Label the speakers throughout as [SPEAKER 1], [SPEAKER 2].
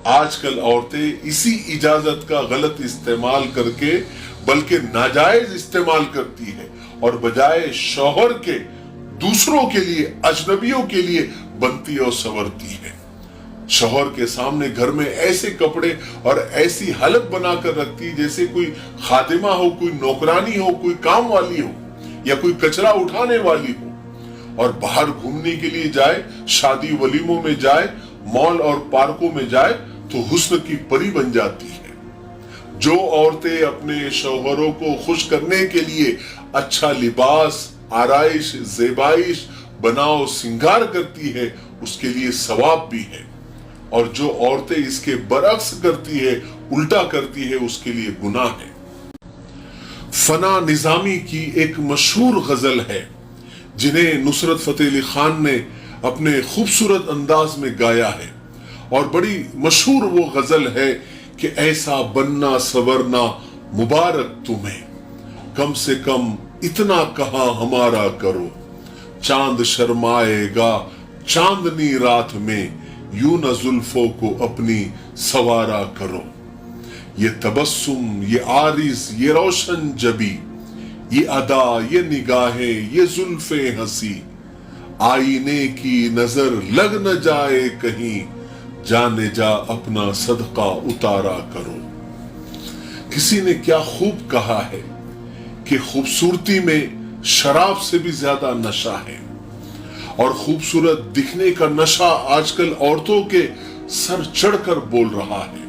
[SPEAKER 1] آج کل عورتیں اسی اجازت کا غلط استعمال کر کے بلکہ ناجائز استعمال کرتی ہے اور بجائے شوہر کے دوسروں کے لیے اجنبیوں کے لیے بنتی اور سنورتی ہے. شوہر کے سامنے گھر میں ایسے کپڑے اور ایسی حالت بنا کر رکھتی جیسے کوئی خادمہ ہو, کوئی نوکرانی ہو, کوئی کام والی ہو یا کوئی کچرا اٹھانے والی ہو. اور باہر گھومنے کے لیے جائے, شادی ولیموں میں جائے, مال اور پارکوں میں جائے تو حسن کی پری بن جاتی ہے. جو عورتیں اپنے شوہروں کو خوش کرنے کے لیے اچھا لباس, آرائش, زیبائش, بناؤ سنگار کرتی ہے اس کے لیے ثواب بھی ہے, اور جو عورتیں اس کے برعکس کرتی ہے, الٹا کرتی ہے, اس کے لیے گناہ ہے. فنا نظامی کی ایک مشہور غزل ہے جنہیں نصرت فتح علی خان نے اپنے خوبصورت انداز میں گایا ہے, اور بڑی مشہور وہ غزل ہے کہ ایسا بننا سورنا مبارک تمہیں, کم سے کم اتنا کہا ہمارا کرو, چاند شرمائے گا چاندنی رات میں, یوں نہ زلفوں کو اپنی سوارا کرو. یہ تبسم, یہ عارض, یہ روشن جبی, یہ ادا, یہ نگاہیں, یہ زلفیں ہنسی, آئینے کی نظر لگ نہ جائے کہیں, جانے جا اپنا صدقہ اتارا کرو. کسی نے کیا خوب کہا ہے کہ خوبصورتی میں شراب سے بھی زیادہ نشہ ہے, اور خوبصورت دکھنے کا نشہ آج کل عورتوں کے سر چڑھ کر بول رہا ہے.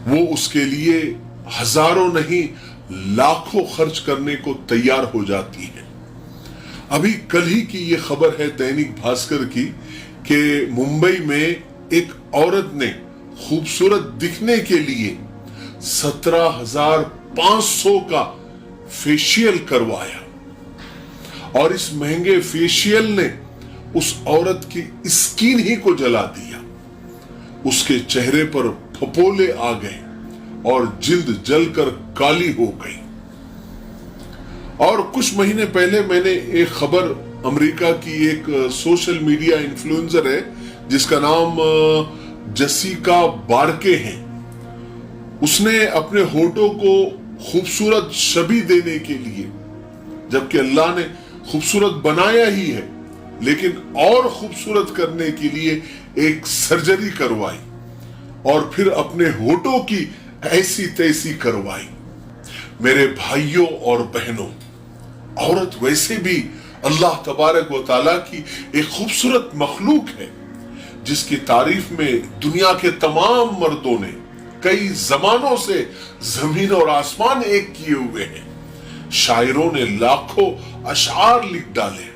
[SPEAKER 1] وہ اس کے لیے ہزاروں نہیں لاکھوں خرچ کرنے کو تیار ہو جاتی ہے. ابھی کل ہی کی یہ خبر ہے دینک بھاسکر کی کہ ممبئی میں ایک عورت نے خوبصورت دکھنے کے لیے 17,500 کا فیشیل کروایا, اور اس مہنگے فیشیل نے اس عورت کی اسکن ہی کو جلا دیا. اس کے چہرے پر پھپولے آ گئے اور جلد جل کر کالی ہو گئی. اور کچھ مہینے پہلے میں نے ایک خبر, امریکہ کی ایک سوشل میڈیا انفلوئنسر ہے جس کا نام جیسیکا بارکے ہے, اس نے اپنے ہونٹوں کو خوبصورت شبیہ دینے کے لیے, جبکہ اللہ نے خوبصورت بنایا ہی ہے, لیکن اور خوبصورت کرنے کے لیے ایک سرجری کروائی اور پھر اپنے ہونٹوں کی ایسی تیسی کروائی. میرے بھائیوں اور بہنوں, عورت ویسے بھی اللہ تبارک و تعالیٰ کی ایک خوبصورت مخلوق ہے جس کی تعریف میں دنیا کے تمام مردوں نے کئی زمانوں سے زمین اور آسمان ایک کیے ہوئے ہیں. شاعروں نے لاکھوں اشعار لکھ ڈالے,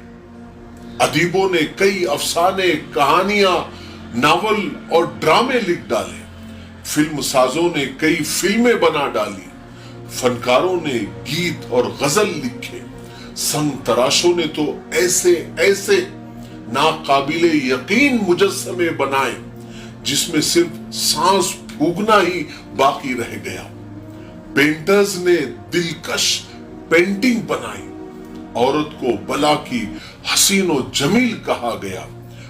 [SPEAKER 1] ادیبوں نے کئی افسانے, کہانیاں, ناول اور ڈرامے لکھ ڈالے, فلم سازوں نے کئی فلمیں بنا ڈالی, فنکاروں نے گیت اور غزل لکھے, سنگ تراشوں نے تو ایسے ایسے ناقابل یقین مجسمے بنائے جس میں صرف سانس پھونکنا ہی باقی رہ گیا. پینٹرز نے دلکش پینٹنگ بنائی. عورت کو بلا کی حسین و جمیل کہا گیا.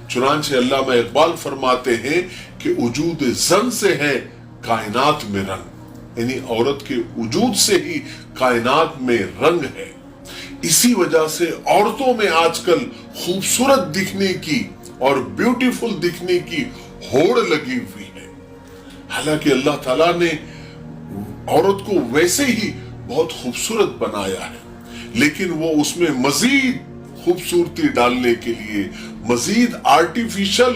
[SPEAKER 1] چنانچہ علامہ اقبال فرماتے ہیں کہ وجود زن سے ہے کائنات میں رنگ, یعنی عورت کے وجود سے ہی کائنات میں رنگ ہے. اسی وجہ سے عورتوں میں آج کل خوبصورت دکھنے کی اور بیوٹیفل دکھنے کی ہوڑ لگی ہوئی ہے. حالانکہ اللہ تعالیٰ نے عورت کو ویسے ہی بہت خوبصورت بنایا ہے, لیکن وہ اس میں مزید خوبصورتی ڈالنے کے لیے, مزید آرٹیفیشل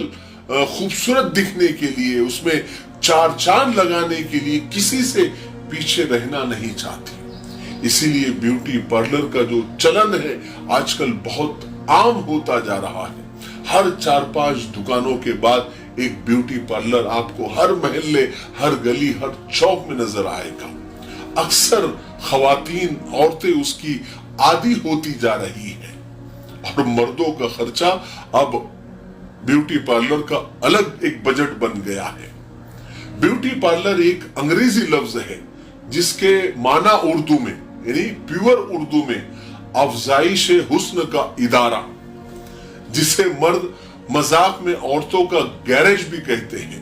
[SPEAKER 1] خوبصورت دکھنے کے لیے, اس میں چار چاند لگانے کے لیے کسی سے پیچھے رہنا نہیں چاہتی. اسی لیے بیوٹی پارلر کا جو چلن ہے آج کل بہت عام ہوتا جا رہا ہے. ہر 4-5 دکانوں کے بعد ایک بیوٹی پارلر آپ کو ہر محلے, ہر گلی, ہر چوک میں نظر آئے گا. اکثر خواتین, عورتیں اس کی عادی ہوتی جا رہی ہیں, اور مردوں کا خرچہ اب بیوٹی پارلر کا الگ ایک بجٹ بن گیا ہے. بیوٹی پارلر ایک انگریزی لفظ ہے جس کے معنی اردو میں, یعنی پیور اردو میں, افزائش حسن کا ادارہ, جسے مرد مذاق میں عورتوں کا گیرج بھی کہتے ہیں,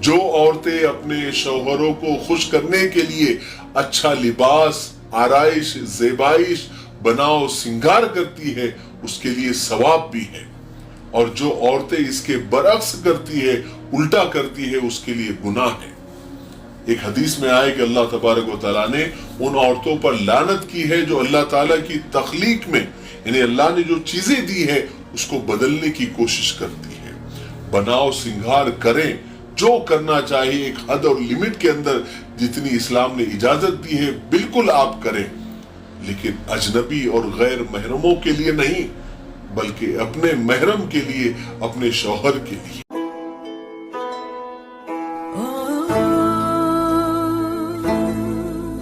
[SPEAKER 1] جو عورتیں اپنے شوہروں کو خوش کرنے کے لیے اچھا لباس، آرائش، زیبائش، بناؤ سنگار کرتی ہے اس کے لیے ثواب بھی ہے، اور جو عورتیں اس کے برعکس کرتی ہے، الٹا کرتی ہے، اس کے لیے گناہ ہے۔ ایک حدیث میں آئے کہ اللہ تبارک و تعالیٰ نے ان عورتوں پر لعنت کی ہے جو اللہ تعالیٰ کی تخلیق میں، یعنی اللہ نے جو چیزیں دی ہے اس کو بدلنے کی کوشش کرتی ہے۔ بناؤ سنگار کریں، جو کرنا چاہیے ایک حد اور لمٹ کے اندر جتنی اسلام نے اجازت دی ہے بالکل آپ کریں، لیکن اجنبی اور غیر محرموں کے لیے نہیں، بلکہ اپنے محرم کے لیے، اپنے شوہر کے لیے۔